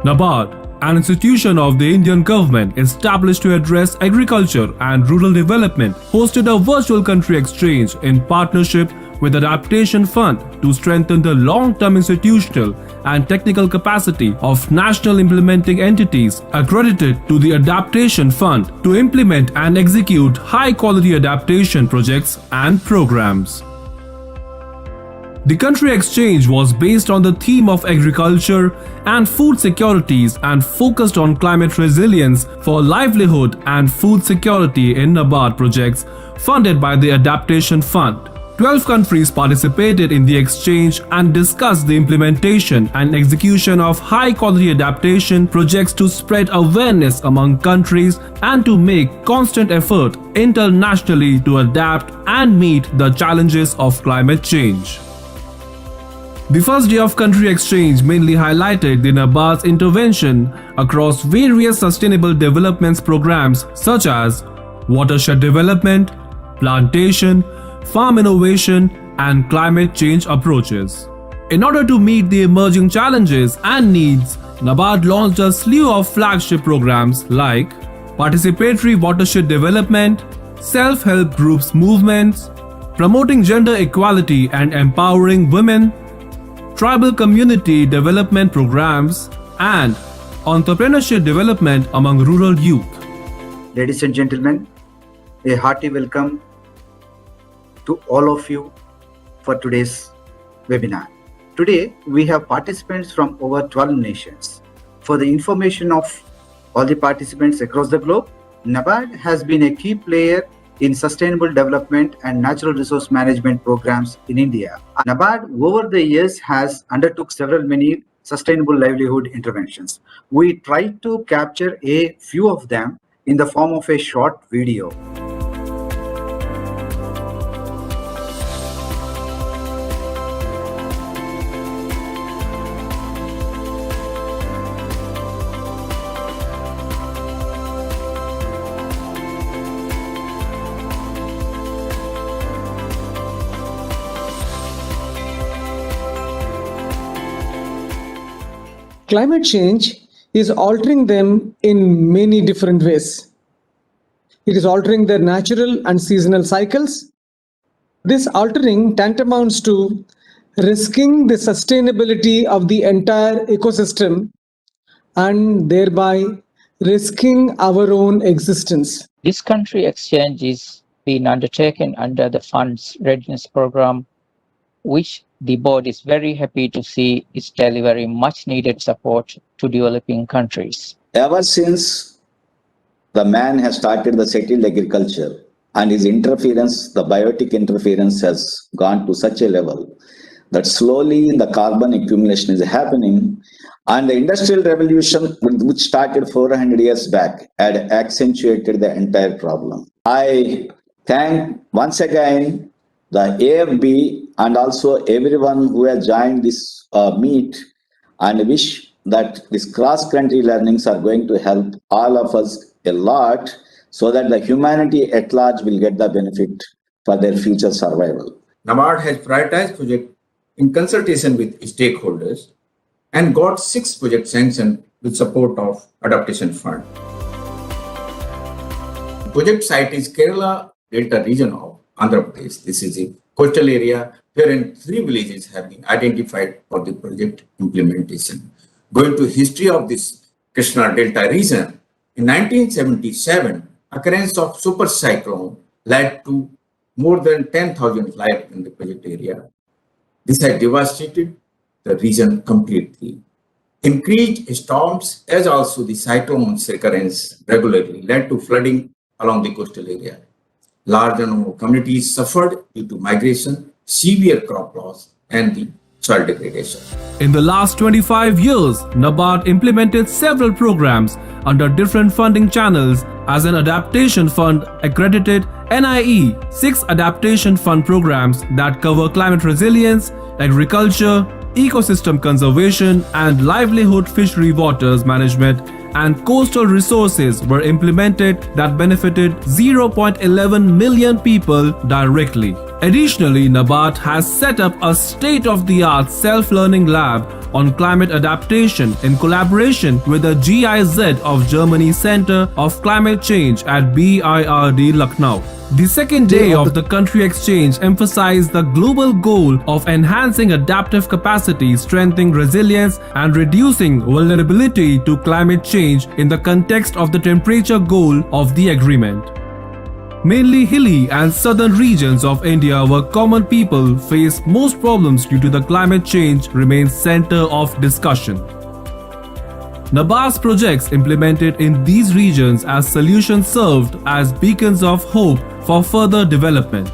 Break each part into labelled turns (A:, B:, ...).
A: NABARD, an institution of the Indian government established to address agriculture and rural development, hosted a virtual country exchange in partnership with Adaptation Fund to strengthen the long-term institutional and technical capacity of national implementing entities accredited to the Adaptation Fund to implement and execute high-quality adaptation projects and programs. The country exchange was based on the theme of agriculture and food securities and focused on climate resilience for livelihood and food security in NABARD projects funded by the Adaptation Fund. 12 countries participated in the exchange and discussed the implementation and execution of high-quality adaptation projects to spread awareness among countries and to make constant effort internationally to adapt and meet the challenges of climate change. The first day of country exchange mainly highlighted the NABARD's intervention across various sustainable development programs such as watershed development, plantation, farm innovation, and climate change approaches. In order to meet the emerging challenges and needs, NABARD launched a slew of flagship programs like participatory watershed development, self-help groups movements, promoting gender equality and empowering women, tribal community development programs, and entrepreneurship development among rural youth.
B: Ladies and gentlemen, a hearty welcome to all of you for today's webinar. Today, we have participants from over 12 nations. For the information of all the participants across the globe, NABARD has been a key player in sustainable development and natural resource management programs in India. NABARD over the years has undertook many sustainable livelihood interventions. We tried to capture a few of them in the form of a short video.
C: Climate change is altering them in many different ways. It is altering their natural and seasonal cycles. This altering tantamounts to risking the sustainability of the entire ecosystem and thereby risking our own existence.
D: This country exchange is being undertaken under the Fund's Readiness Program, which the board is very happy to see is delivering much needed support to developing countries.
E: Ever since the man has started the settled agriculture and his interference, the biotic interference has gone to such a level that slowly the carbon accumulation is happening, and the industrial revolution, which started 400 years back, had accentuated the entire problem. I thank once again the AFB and also everyone who has joined this meet, and wish that these cross-country learnings are going to help all of us a lot so that the humanity at large will get the benefit for their future survival.
F: NABARD has prioritized projects in consultation with stakeholders and got 6 projects sanctioned with support of Adaptation Fund. Project site is Kerala Delta region of Andhra Pradesh. This is a coastal area wherein 3 villages have been identified for the project implementation. Going to history of this Krishna Delta region, in 1977, occurrence of super cyclone led to more than 10,000 lives in the project area. This had devastated the region completely. Increased storms as also the cyclones recurrence regularly led to flooding along the coastal area. Large number of communities suffered due to migration, severe crop loss, and the soil degradation.
A: In the last 25 years, NABARD implemented several programs under different funding channels as an Adaptation Fund accredited NIE, 6 Adaptation Fund programs that cover climate resilience, agriculture, ecosystem conservation, and livelihood fishery waters management and coastal resources were implemented that benefited 0.11 million people directly. Additionally, NABARD has set up a state-of-the-art self-learning lab on climate adaptation in collaboration with the GIZ of Germany Center of Climate Change at BIRD Lucknow. The second day of the country exchange emphasized the global goal of enhancing adaptive capacity, strengthening resilience, and reducing vulnerability to climate change in the context of the temperature goal of the agreement. Mainly hilly and southern regions of India where common people face most problems due to the climate change remain center of discussion. NABARD's projects implemented in these regions as solutions served as beacons of hope for further development.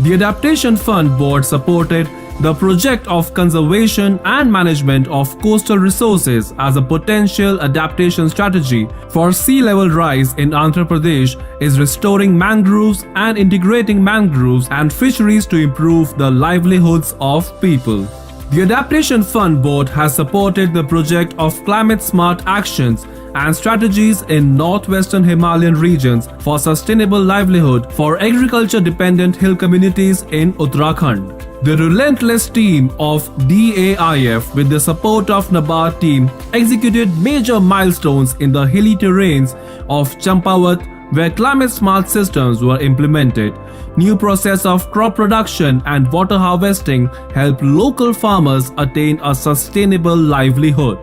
A: The Adaptation Fund Board supported the project of conservation and management of coastal resources as a potential adaptation strategy for sea level rise in Andhra Pradesh is restoring mangroves and integrating mangroves and fisheries to improve the livelihoods of people. The Adaptation Fund Board has supported the project of climate-smart actions and strategies in northwestern Himalayan regions for sustainable livelihood for agriculture-dependent hill communities in Uttarakhand. The relentless team of DAIF with the support of NABARD team executed major milestones in the hilly terrains of Champawat where climate-smart systems were implemented. New process of crop production and water harvesting help local farmers attain a sustainable livelihood.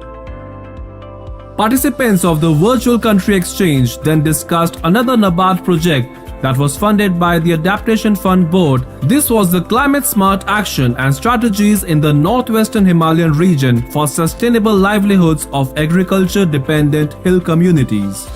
A: Participants of the virtual country exchange then discussed another NABARD project that was funded by the Adaptation Fund Board. This was the Climate Smart Action and Strategies in the Northwestern Himalayan region for sustainable livelihoods of agriculture-dependent hill communities.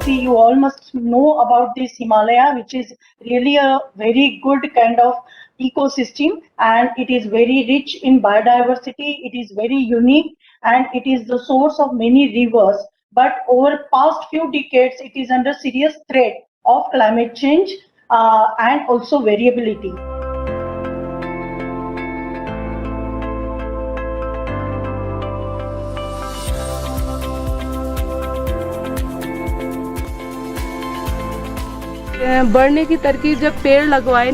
G: You all must know about this Himalaya, which is really a very good kind of ecosystem, and it is very rich in biodiversity. It is very unique, and it is the source of many rivers. But over past few decades, it is under serious threat of climate change and also variability.
H: बढ़ने की तरकीब जब पेड़ लगवाए,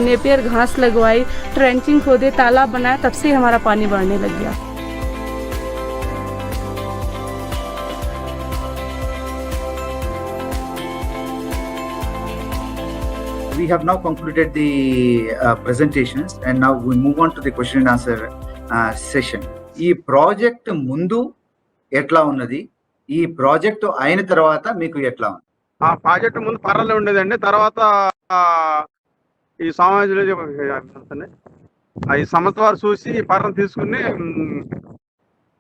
H: Napier घास लगवाई, trenching खोदे, तालाब बनाया, तब से हमारा पानी बढ़ने लग गया.
B: We have now concluded the presentations, and now we move on to the question and answer session. ఈ ప్రాజెక్ట్ ముందు ఎట్లా ఉన్నది, ఈ ప్రాజెక్ట్ అయిన తర్వాత మీకు ఎట్లా ఉంది?
I: ఆ ప్రాజెక్ట్ ముందు పర్వాలే ఉండేదండి. తర్వాత ఈ సమాజంలో ఈ సంస్థ వారు చూసి ఈ పర్రను తీసుకుని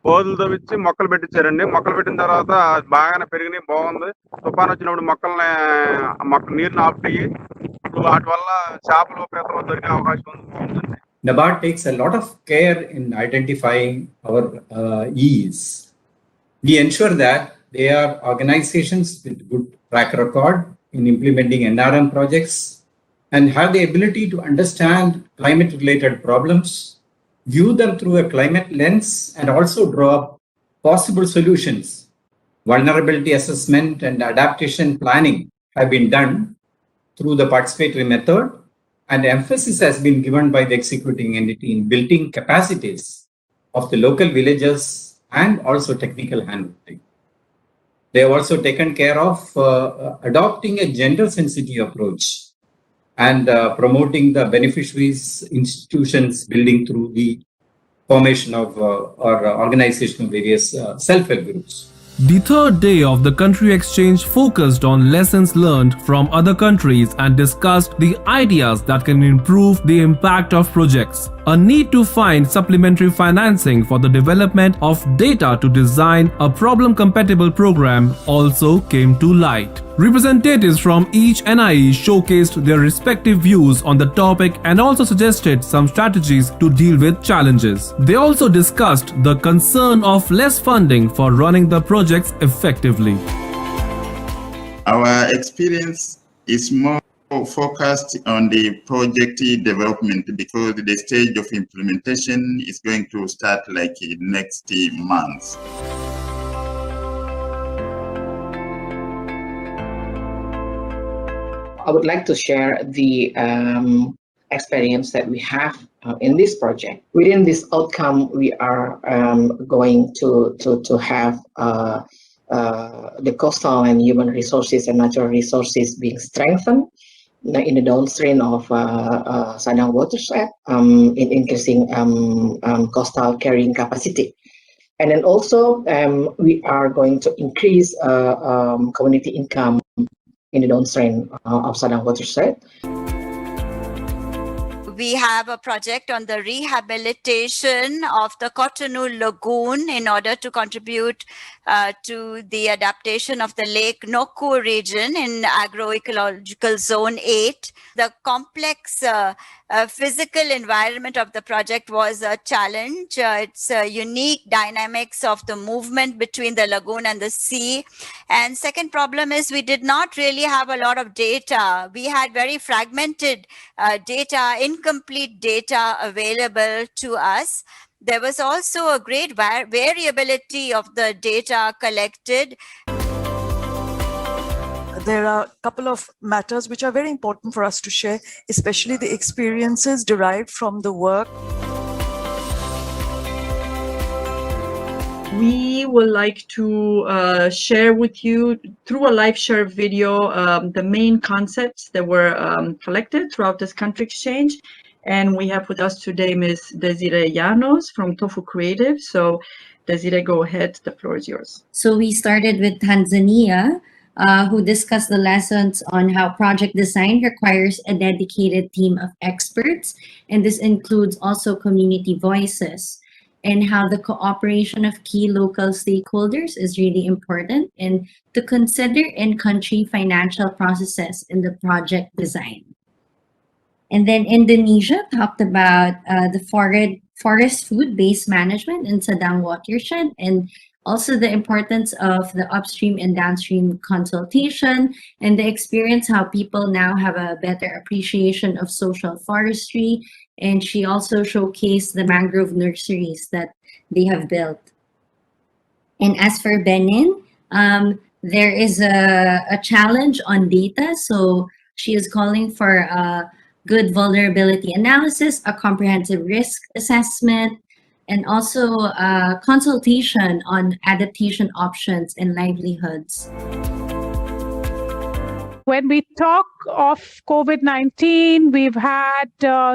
I: బోధులు తవ్వించి మొక్కలు పెట్టించారండి. మొక్కలు పెట్టిన తర్వాత బాగానే పెరిగినాయి, బాగుంది. తుఫాన్ వచ్చినప్పుడు మొక్కలు నీరుని ఆపుతాయి. వాటి వల్ల చేపలు పీతలు దొరికే అవకాశం ఉందండి.
J: NABARD takes a lot of care in identifying our EEs. We ensure that they are organizations with good track record in implementing NRM projects and have the ability to understand climate-related problems, view them through a climate lens, and also draw up possible solutions. Vulnerability assessment and adaptation planning have been done through the participatory method, and emphasis has been given by the executing entity in building capacities of the local villages and also technical handholding. They have also taken care of adopting a gender-sensitive approach and promoting the beneficiaries' institutions building through the formation of or organization of various self-help groups.
A: The third day of the country exchange focused on lessons learned from other countries and discussed the ideas that can improve the impact of projects. A need to find supplementary financing for the development of data to design a problem-compatible program also came to light. Representatives from each NIE showcased their respective views on the topic and also suggested some strategies to deal with challenges. They also discussed the concern of less funding for running the projects effectively.
K: Our experience is more focused on the project development because the stage of implementation is going to start like next month.
L: I would like to share the experience that we have in this project. Within this outcome, we are going to have the coastal and human resources and natural resources being strengthened in the downstream of Sadang watershed, in increasing coastal carrying capacity. And then also we are going to increase community income in the downstream of Sadang watershed.
M: We have a project on the rehabilitation of the Cotonou Lagoon in order to contribute to the adaptation of the Lake Noku region in agroecological zone 8. The complex physical environment of the project was a challenge. It's a unique dynamics of the movement between the lagoon and the sea. And second problem is we did not really have a lot of data. We had very fragmented data, incomplete data available to us. There was also a great variability of the data collected.
N: There are a couple of matters which are very important for us to share, especially the experiences derived from the work.
O: We would like to share with you through a live share video the main concepts that were collected throughout this country exchange. And we have with us today Ms. Desiree Llanos from Tofu Creative. So Desiree, go ahead, the floor is yours.
P: So we started with Tanzania, who discussed the lessons on how project design requires a dedicated team of experts. And this includes also community voices, and how the cooperation of key local stakeholders is really important, and to consider in-country financial processes in the project design. And then Indonesia talked about the forest food-based management in Sadang watershed, and also the importance of the upstream and downstream consultation, and the experience how people now have a better appreciation of social forestry. And she also showcased the mangrove nurseries that they have built. And as for Benin, there is a challenge on data. So she is calling for a good vulnerability analysis, a comprehensive risk assessment, and also consultation on adaptation options and livelihoods.
Q: When we talk of COVID-19, we've had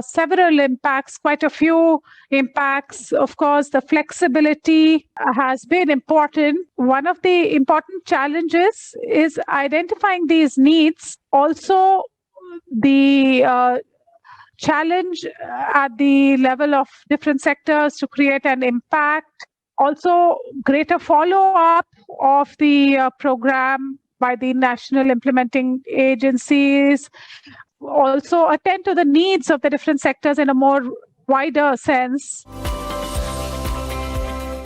Q: several impacts, quite a few impacts. Of course, the flexibility has been important. One of the important challenges is identifying these needs. Also, the challenge at the level of different sectors to create an impact. Also, greater follow-up of the program by the national implementing agencies. Also, attend to the needs of the different sectors in a more wider sense.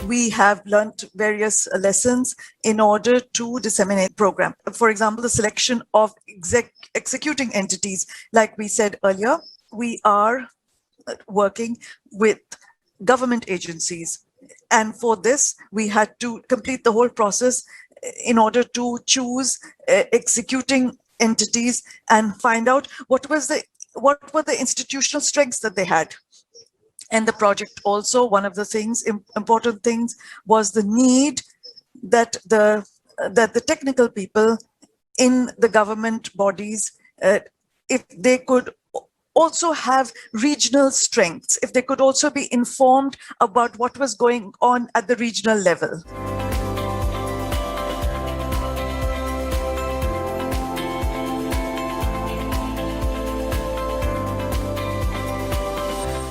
N: We have learned various lessons in order to disseminate program. For example, the selection of executing entities. Like we said earlier, we are working with government agencies. And for this, we had to complete the whole process in order to choose executing entities and find out what were the institutional strengths that they had. And the project also, one of the things, important things, was the need that the technical people in the government bodies, if they could also have regional strengths, if they could also be informed about what was going on at the regional level.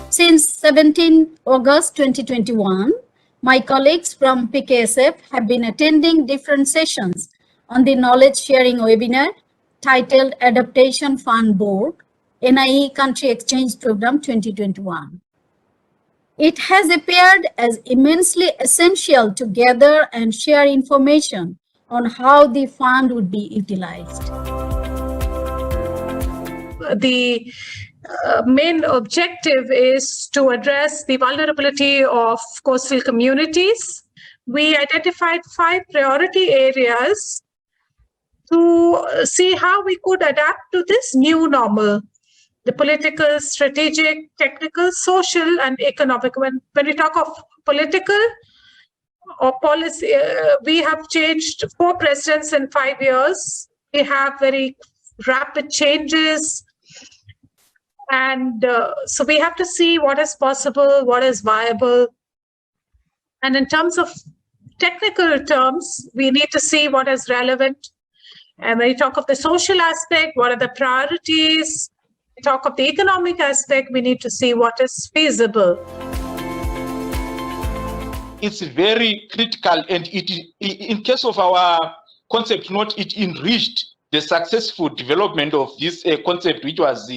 R: Since 17 August 2021, my colleagues from PKSF have been attending different sessions on the knowledge sharing webinar titled Adaptation Fund Board, NIE Country Exchange Program 2021. It has appeared as immensely essential to gather and share information on how the fund would be utilized.
Q: The main objective is to address the vulnerability of coastal communities. We identified 5 priority areas to see how we could adapt to this new normal. the political, strategic, technical, social, and economic. When we talk of political or policy, we have changed 4 presidents in 5 years. We have very rapid changes. And so we have to see what is possible, what is viable. And in terms of technical terms, we need to see what is relevant. And when we talk of the social aspect, what are the priorities? We talk of the economic aspect, we need to see what is feasible.
S: It's very critical, and in case of our concept note, it enriched the successful development of this concept, which was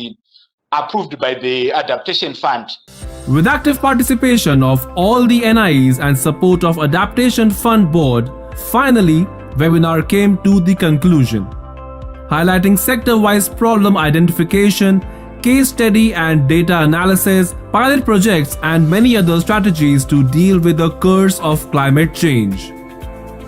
S: approved by the Adaptation Fund.
A: With active participation of all the NIEs and support of Adaptation Fund Board, finally, webinar came to the conclusion. Highlighting sector-wise problem identification, case study and data analysis, pilot projects and many other strategies to deal with the curse of climate change.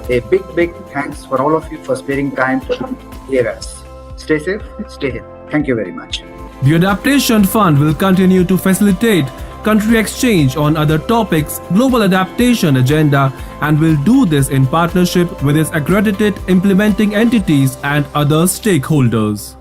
B: A big thanks for all of you for sparing time to hear us. Stay safe, stay healthy. Thank you very much.
A: The Adaptation Fund will continue to facilitate country exchange on other topics, global adaptation agenda, and will do this in partnership with its accredited implementing entities and other stakeholders.